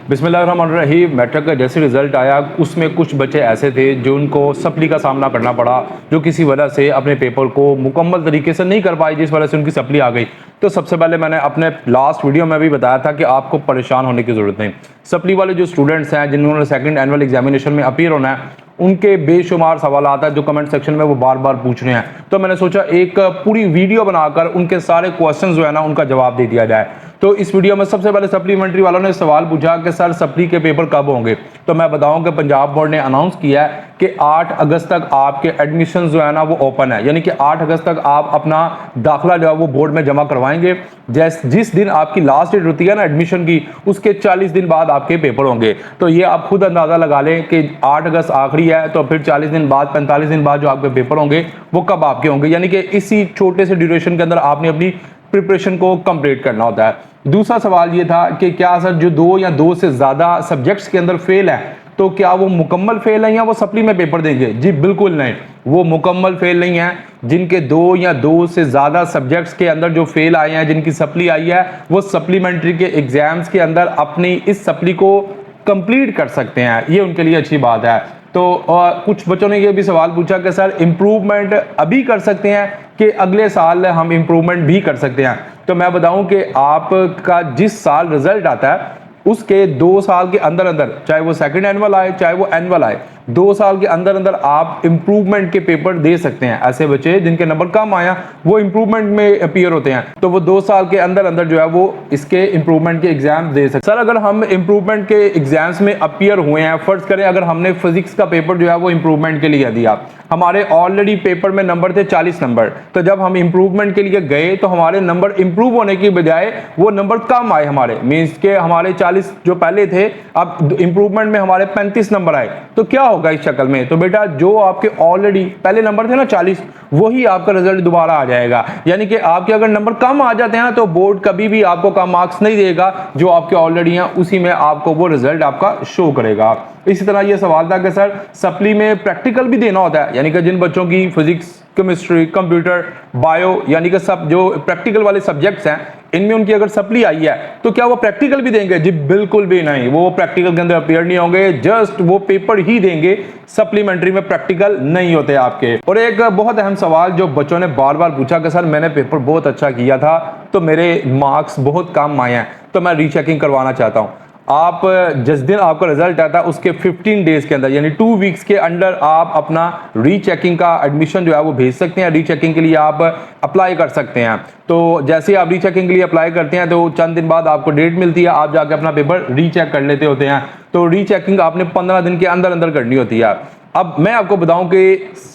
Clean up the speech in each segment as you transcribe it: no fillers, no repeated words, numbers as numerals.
बिस्मिल्लाहिर्रहमानिर्रहीम। मैट्रिक का जैसे रिजल्ट आया उसमें कुछ बच्चे ऐसे थे जो उनको सप्ली का सामना करना पड़ा, जो किसी वजह से अपने पेपर को मुकम्मल तरीके से नहीं कर पाए, जिस वजह से उनकी सप्ली आ गई। तो सबसे पहले मैंने अपने लास्ट वीडियो में भी बताया था कि आपको परेशान होने की ज़रूरत नहीं। सप्ली वाले जो स्टूडेंट्स हैं जिन्होंने सेकंड एनुअल एग्जामिनेशन में अपीयर होना है, उनके बेशुमार सवाल आता है जो कमेंट सेक्शन में वो बार बार पूछ रहे हैं। तो मैंने सोचा एक पूरी वीडियो बनाकर उनके सारे क्वेश्चन जो है ना उनका जवाब दे दिया जाए। तो इस वीडियो में सबसे पहले सप्लीमेंट्री वालों ने सवाल पूछा कि सर सप्ली के पेपर कब होंगे। तो मैं बताऊं कि पंजाब बोर्ड ने अनाउंस किया है कि 8 अगस्त तक आपके एडमिशन जो है ना वो ओपन है, यानी कि 8 अगस्त तक आप अपना दाखिला जो है वो बोर्ड में जमा करवाएंगे। जिस दिन आपकी लास्ट डेट होती है ना एडमिशन की, उसके 40 दिन बाद आपके पेपर होंगे। तो ये आप खुद अंदाज़ा लगा लें कि 8 अगस्त आखिरी है, तो फिर 40 दिन बाद 45 दिन बाद जो आपके पेपर होंगे वो कब आपके होंगे, यानी कि इसी छोटे से ड्यूरेशन के अंदर आपने अपनी प्रिपरेशन को कंप्लीट करना होता है। दूसरा सवाल ये था कि क्या सर जो 2 या 2 से ज़्यादा सब्जेक्ट्स के अंदर फेल है तो क्या वो मुकम्मल फेल है या वो सप्ली में पेपर देंगे? जी बिल्कुल नहीं, वो मुकम्मल फेल नहीं है। जिनके 2 या 2 से ज़्यादा सब्जेक्ट्स के अंदर जो फेल आए हैं, जिनकी सप्ली आई है, वो सप्लीमेंट्री के एग्जाम्स के अंदर अपनी इस सप्ली को कंप्लीट कर सकते हैं। ये उनके लिए अच्छी बात है। तो कुछ बच्चों ने ये भी सवाल पूछा कि सर इम्प्रूवमेंट अभी कर सकते हैं कि अगले साल हम इम्प्रूवमेंट भी कर सकते हैं। तो मैं बताऊं कि आपका जिस साल रिजल्ट आता है उसके 2 साल के अंदर अंदर, चाहे वो सेकंड एनुअल आए चाहे वो एनुअल आए, 2 साल के अंदर अंदर आप इम्प्रूवमेंट के पेपर दे सकते हैं। ऐसे बच्चे जिनके नंबर कम आया वो इम्प्रूवमेंट में अपीयर होते हैं, तो वो 2 साल के अंदर अंदर जो है वो इसके इम्प्रूवमेंट के एग्जाम दे सकते हैं। सर अगर हम इम्प्रूवमेंट के एग्जाम्स में अपीयर हुए हैं, फर्ज करें अगर हमने फिजिक्स का पेपर जो है वो इम्प्रूवमेंट के लिए दिया, हमारे ऑलरेडी पेपर में नंबर थे 40 नंबर, तो जब हम इम्प्रूवमेंट के लिए गए तो हमारे नंबर इम्प्रूव होने की बजाय वो नंबर कम आए हमारे, मीन्स के हमारे 40 जो पहले थे अब इम्प्रूवमेंट में हमारे 35 नंबर आए। तो क्या होगा इस शक्ल में? तो बेटा जो आपके ऑलरेडी पहले नंबर थे ना 40, वही आपका रिजल्ट दोबारा आ जाएगा। यानी कि आपके अगर नंबर कम आ जाते हैं ना तो बोर्ड कभी भी आपको कम मार्क्स नहीं देगा, जो आपके ऑलरेडी हैं उसी में आपको वो रिजल्ट आपका शो करेगा। इसी तरह ये सवाल था कि सर सप्ली में प्रैक्टिकल भी देना होता है, यानी कि जिन बच्चों की फिजिक्स, केमिस्ट्री, कंप्यूटर, बायो, यानी कि सब जो प्रैक्टिकल वाले सब्जेक्ट्स हैं इनमें उनकी अगर सप्ली आई है तो क्या वो प्रैक्टिकल भी देंगे? जी बिल्कुल भी नहीं, वो प्रैक्टिकल के अंदर अपीयर नहीं होंगे, जस्ट वो पेपर ही देंगे। सप्लीमेंट्री में प्रैक्टिकल नहीं होते आपके। और एक बहुत अहम सवाल जो बच्चों ने बार बार पूछा कि सर मैंने पेपर बहुत अच्छा किया था तो मेरे मार्क्स बहुत कम आए हैं, तो मैं रीचेकिंग करवाना चाहता हूँ। आप जिस दिन आपका रिजल्ट आता है उसके 15 डेज के अंदर, यानी 2 वीक्स के अंदर आप अपना रीचेकिंग का एडमिशन जो है वो भेज सकते हैं। रीचेकिंग के लिए आप अप्लाई कर सकते हैं। तो जैसे ही आप रीचेकिंग के लिए अप्लाई करते हैं तो चंद दिन बाद आपको डेट मिलती है, आप जाके अपना पेपर रीचेक कर लेते होते हैं। तो रीचेकिंग आपने 15 दिन के अंदर अंदर करनी होती है। अब मैं आपको बताऊं कि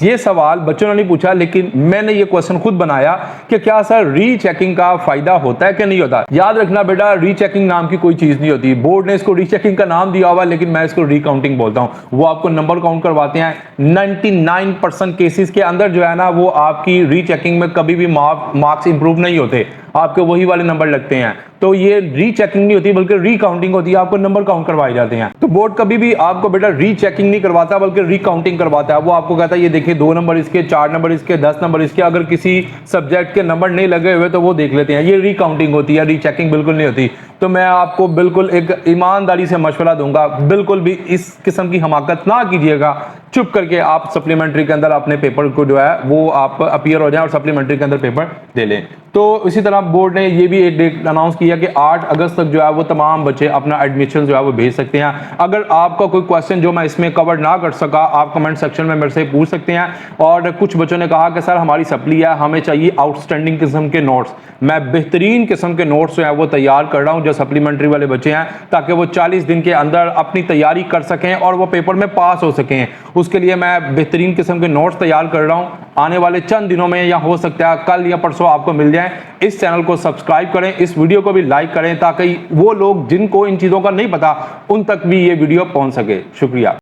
ये सवाल बच्चों ने नहीं पूछा, लेकिन मैंने ये क्वेश्चन खुद बनाया कि क्या सर रीचेकिंग का फायदा होता है कि नहीं होता। याद रखना बेटा, रीचेकिंग नाम की कोई चीज नहीं होती। बोर्ड ने इसको रीचेकिंग का नाम दिया हुआ, लेकिन मैं इसको रीकाउंटिंग बोलता हूं। वो आपको नंबर काउंट करवाते हैं। 99% केसेस के अंदर जो है ना वो आपकी रीचेकिंग में कभी भी मार्क्स इंप्रूव नहीं होते, आपके वही वाले नंबर लगते हैं। तो ये रीचेकिंग नहीं होती बल्कि रीकाउंटिंग होती है, आपको नंबर काउंट करवाए जाते हैं। तो बोर्ड कभी भी आपको बेटा रीचेकिंग नहीं करवाता बल्कि रीकाउंटिंग करवाता है। वो आपको कहता है ये देखिए 2 नंबर इसके, 4 नंबर इसके, 10 नंबर इसके, अगर किसी सब्जेक्ट के नंबर नहीं लगे हुए तो वो देख लेते हैं। ये रीकाउंटिंग होती है, रीचेकिंग बिल्कुल नहीं होती। तो मैं आपको बिल्कुल एक ईमानदारी से मशवरा दूंगा, बिल्कुल भी इस किस्म की हमाकत ना कीजिएगा। चुप करके आप सप्लीमेंट्री के अंदर अपने पेपर को जो है वो आप अपीयर हो जाएं और सप्लीमेंट्री के अंदर पेपर दे लें। तो इसी तरह बोर्ड ने ये भी एक डेट अनाउंस किया कि 8 अगस्त तक जो है वो तमाम बच्चे अपना एडमिशन जो है वो भेज सकते हैं। अगर आपका कोई क्वेश्चन जो मैं इसमें कवर ना कर सका, आप कमेंट सेक्शन में मेरे से पूछ सकते हैं। और कुछ बच्चों ने कहा कि सर हमारी सप्ली है, हमें चाहिए आउटस्टैंडिंग किस्म के नोट्स। मैं बेहतरीन किस्म के नोट्स जो है वो तैयार कर रहा हूँ जो सप्लीमेंट्री वाले बच्चे हैं, ताकि वो 40 दिन के अंदर अपनी तैयारी कर सकें और वो पेपर में पास हो सकें। उसके लिए मैं बेहतरीन किस्म के नोट्स तैयार कर रहा हूँ। आने वाले चंद दिनों में या हो सकता है कल या परसों आपको मिल जाए। इस चैनल को सब्सक्राइब करें, इस वीडियो को भी लाइक करें, ताकि वो लोग जिनको इन चीज़ों का नहीं पता उन तक भी ये वीडियो पहुंच सके। शुक्रिया।